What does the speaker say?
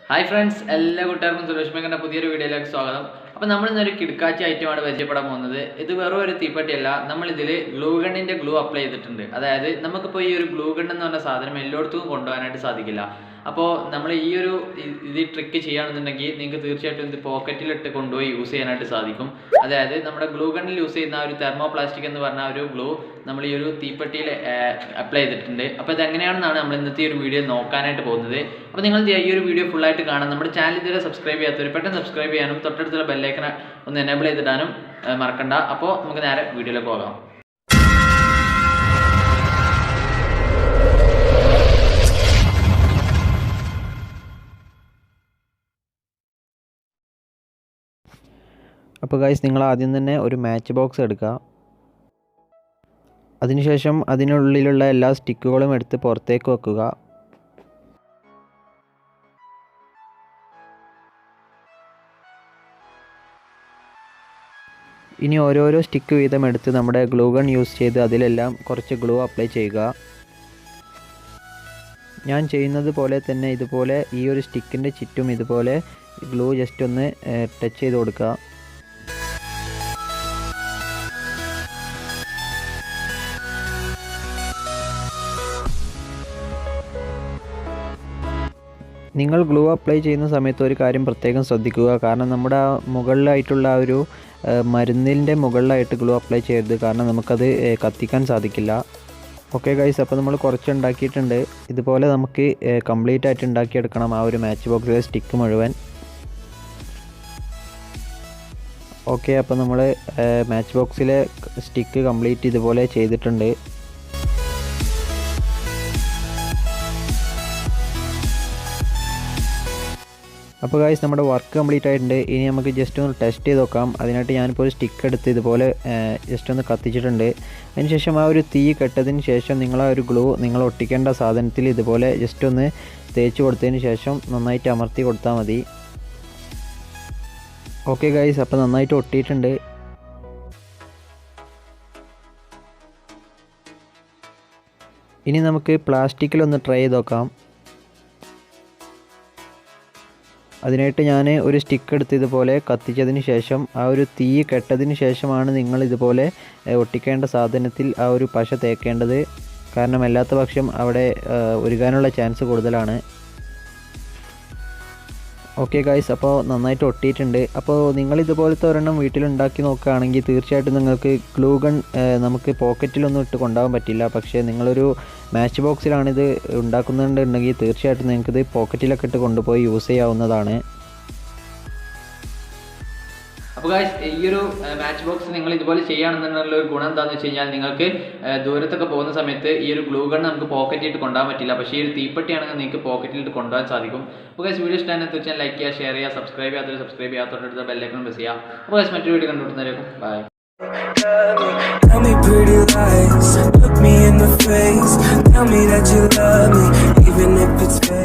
Hi friends, എല്ലാ കൂട്ടുകാർക്കും സുരേഷ് മേഘൻ്റെ പുതിയൊരു വീഡിയോയിലേക്ക് സ്വാഗതം. അപ്പോൾ നമ്മൾ ഇന്നൊരു കിടക്കാച്ചി ഐറ്റമാണ് പരിചയപ്പെടാൻ പോകുന്നത്. ഇത് വെറും ഒരു തീപ്പെട്ടിയല്ല, നമ്മൾ ഇതിൽ ഗ്ലൂ ഗണ്ണിൻ്റെ ഗ്ലൂ അപ്ലൈ ചെയ്തിട്ടുണ്ട്. അതായത് നമുക്കിപ്പോൾ ഈ ഒരു ഗ്ലൂ ഗൺ എന്ന് പറഞ്ഞ സാധനം എല്ലായിടത്തും കൊണ്ടുപോകാനായിട്ട് സാധിക്കില്ല. അപ്പോൾ നമ്മൾ ഈ ഒരു ട്രിക്ക് ചെയ്യുകയാണെന്നുണ്ടെങ്കിൽ നിങ്ങൾക്ക് തീർച്ചയായിട്ടും ഇത് പോക്കറ്റിലിട്ട് കൊണ്ടുപോയി യൂസ് ചെയ്യാനായിട്ട് സാധിക്കും. അതായത് നമ്മുടെ ഗ്ലൂ ഗണ്ണിൽ യൂസ് ചെയ്യുന്ന ഒരു തെർമോ പ്ലാസ്റ്റിക് എന്ന് പറഞ്ഞ ഒരു ഗ്ലൂ നമ്മൾ ഈ ഒരു തീപ്പെട്ടിയിൽ അപ്ലൈ ചെയ്തിട്ടുണ്ട്. അപ്പോൾ ഇതെങ്ങനെയാണെന്നാണ് നമ്മൾ ഇന്നത്തെ ഒരു വീഡിയോ നോക്കാനായിട്ട് പോകുന്നത്. അപ്പോൾ നിങ്ങൾ ഈ ഒരു വീഡിയോ ഫുള്ളായിട്ട് കാണാം. നമ്മുടെ ചാനൽ ഇതുവരെ സബ്സ്ക്രൈബ് ചെയ്യാത്തവർ പെട്ടെന്ന് സബ്സ്ക്രൈബ് ചെയ്യാനും തൊട്ടടുത്തുള്ള ബെല്ലൈക്കൺ ഒന്ന് എനേബിൾ ചെയ്തിടാനും മറക്കണ്ട. അപ്പോൾ നമുക്ക് നേരെ വീഡിയോയിലേക്ക് പോകാം. അപ്പോൾ ഗൈസ്, നിങ്ങൾ ആദ്യം തന്നെ ഒരു മാച്ച് ബോക്സ് എടുക്കുക. അതിനുശേഷം അതിനുള്ളിലുള്ള എല്ലാ സ്റ്റിക്കുകളും എടുത്ത് പുറത്തേക്ക് വെക്കുക. ഇനി ഓരോരോ സ്റ്റിക്ക് വീതം എടുത്ത് നമ്മുടെ ഗ്ലൂ ഗൺ യൂസ് ചെയ്ത് അതിലെല്ലാം കുറച്ച് ഗ്ലൂ അപ്ലൈ ചെയ്യുക. ഞാൻ ചെയ്യുന്നത് പോലെ തന്നെ ഇതുപോലെ ഈ ഒരു സ്റ്റിക്കിൻ്റെ ചുറ്റും ഇതുപോലെ ഗ്ലൂ ജസ്റ്റ് ഒന്ന് ടച്ച് ചെയ്ത് കൊടുക്കുക. നിങ്ങൾ ഗ്ലൂ അപ്ലൈ ചെയ്യുന്ന സമയത്ത് ഒരു കാര്യം പ്രത്യേകം ശ്രദ്ധിക്കുക. കാരണം നമ്മുടെ മുകളിലായിട്ടുള്ള ആ ഒരു മരുന്നിൻ്റെ മുകളിലായിട്ട് ഗ്ലൂ അപ്ലൈ ചെയ്യരുത്. കാരണം നമുക്കത് കത്തിക്കാൻ സാധിക്കില്ല. ഓക്കെ ഗൈസ്, അപ്പോൾ നമ്മൾ കുറച്ച് ഉണ്ടാക്കിയിട്ടുണ്ട്. ഇതുപോലെ നമുക്ക് കംപ്ലീറ്റ് ആയിട്ട് ഉണ്ടാക്കിയെടുക്കണം ആ ഒരു മാച്ച് ബോക്സിലെ സ്റ്റിക്ക് മുഴുവൻ. ഓക്കെ, അപ്പോൾ നമ്മൾ മാച്ച് ബോക്സിലെ സ്റ്റിക്ക് കംപ്ലീറ്റ് ഇതുപോലെ ചെയ്തിട്ടുണ്ട്. അപ്പോൾ ഗൈസ്, നമ്മുടെ വർക്ക് കംപ്ലീറ്റ് ആയിട്ടുണ്ട്. ഇനി നമുക്ക് ജസ്റ്റ് ഒന്ന് ടെസ്റ്റ് ചെയ്ത് നോക്കാം. അതിനായിട്ട് ഞാനിപ്പോൾ ഒരു സ്റ്റിക്ക് എടുത്ത് ഇതുപോലെ ജസ്റ്റ് ഒന്ന് കത്തിച്ചിട്ടുണ്ട്. അതിനുശേഷം ആ ഒരു തീ കെട്ടതിന് ശേഷം നിങ്ങൾ ആ ഒരു ഗ്ലൂ നിങ്ങൾ ഒട്ടിക്കേണ്ട സാധനത്തിൽ ഇതുപോലെ ജസ്റ്റ് ഒന്ന് തേച്ച് കൊടുത്തതിന് ശേഷം നന്നായിട്ട് അമർത്തി കൊടുത്താൽ മതി. ഓക്കെ ഗൈസ്, അപ്പോൾ നന്നായിട്ട് ഒട്ടിയിട്ടുണ്ട്. ഇനി നമുക്ക് പ്ലാസ്റ്റിക്കിലൊന്ന് ട്രൈ ചെയ്ത് നോക്കാം. അതിനായിട്ട് ഞാൻ ഒരു സ്റ്റിക്ക് എടുത്ത് ഇതുപോലെ കത്തിച്ചതിന് ശേഷം ആ ഒരു തീ കെട്ടതിന് ശേഷമാണ് നിങ്ങൾ ഇതുപോലെ ഒട്ടിക്കേണ്ട സാധനത്തിൽ ആ ഒരു പശ തേക്കേണ്ടത്. കാരണം അല്ലാത്ത പക്ഷം അവിടെ ഉരുകാനുള്ള ചാൻസ് കൂടുതലാണ്. ഓക്കെ ഗൈസ്, അപ്പോൾ നന്നായിട്ട് ഒട്ടിയിട്ടുണ്ട്. അപ്പോൾ നിങ്ങൾ ഇതുപോലത്തെ ഒരെണ്ണം വീട്ടിലുണ്ടാക്കി നോക്കുകയാണെങ്കിൽ തീർച്ചയായിട്ടും നിങ്ങൾക്ക് ഗ്ലൂ ഗൺ നമുക്ക് പോക്കറ്റിലൊന്നും ഇട്ട് കൊണ്ടുപോകാൻ പറ്റില്ല. പക്ഷേ നിങ്ങളൊരു മാച്ച് ബോക്സിലാണിത് ഉണ്ടാക്കുന്നുണ്ടെങ്കിൽ തീർച്ചയായിട്ടും നിങ്ങൾക്കിത് പോക്കറ്റിലൊക്കെ ഇട്ട് കൊണ്ടുപോയി യൂസ് ചെയ്യാവുന്നതാണ്. അപ്പോൾ ഗൈസ്, ഈ ഒരു മാച്ച് ബോക്സ് നിങ്ങൾ ഇതുപോലെ ചെയ്യുകയാണെന്നുള്ള ഒരു ഗുണം എന്താണെന്ന് വെച്ച് കഴിഞ്ഞാൽ നിങ്ങൾക്ക് ദൂരത്തൊക്കെ പോകുന്ന സമയത്ത് ഈ ഒരു ഗ്ലൂ ഗൺ നമുക്ക് പോക്കറ്റിലിട്ട് കൊണ്ടുപോകാൻ പറ്റില്ല. പക്ഷേ ഈ ഒരു തീപ്പെട്ടിയാണെങ്കിൽ നിങ്ങൾക്ക് പോക്കറ്റിലിട്ട് കൊണ്ടുപോകാൻ സാധിക്കും. അപ്പോൾ ഗൈസ്, വീഡിയോ ഇഷ്ടമാണ് തീർച്ചയായും ലൈക്ക് ചെയ്യുക, ഷെയർ ചെയ്യുക, സബ്സ്ക്രൈബ് ചെയ്യാത്തവർ സബ്സ്ക്രൈബ് ചെയ്യുക, തൊട്ടടുത്ത ബെല്ലൈക്കൺ പ്രസ് ചെയ്യുക. അപ്പോൾ ഗൈസ്, മറ്റൊരു വീഡിയോ കണ്ടുപിടുന്നതായിരിക്കും. Bye. Tell me pretty lies, look me in the face, tell me that you love me, even if it's fake.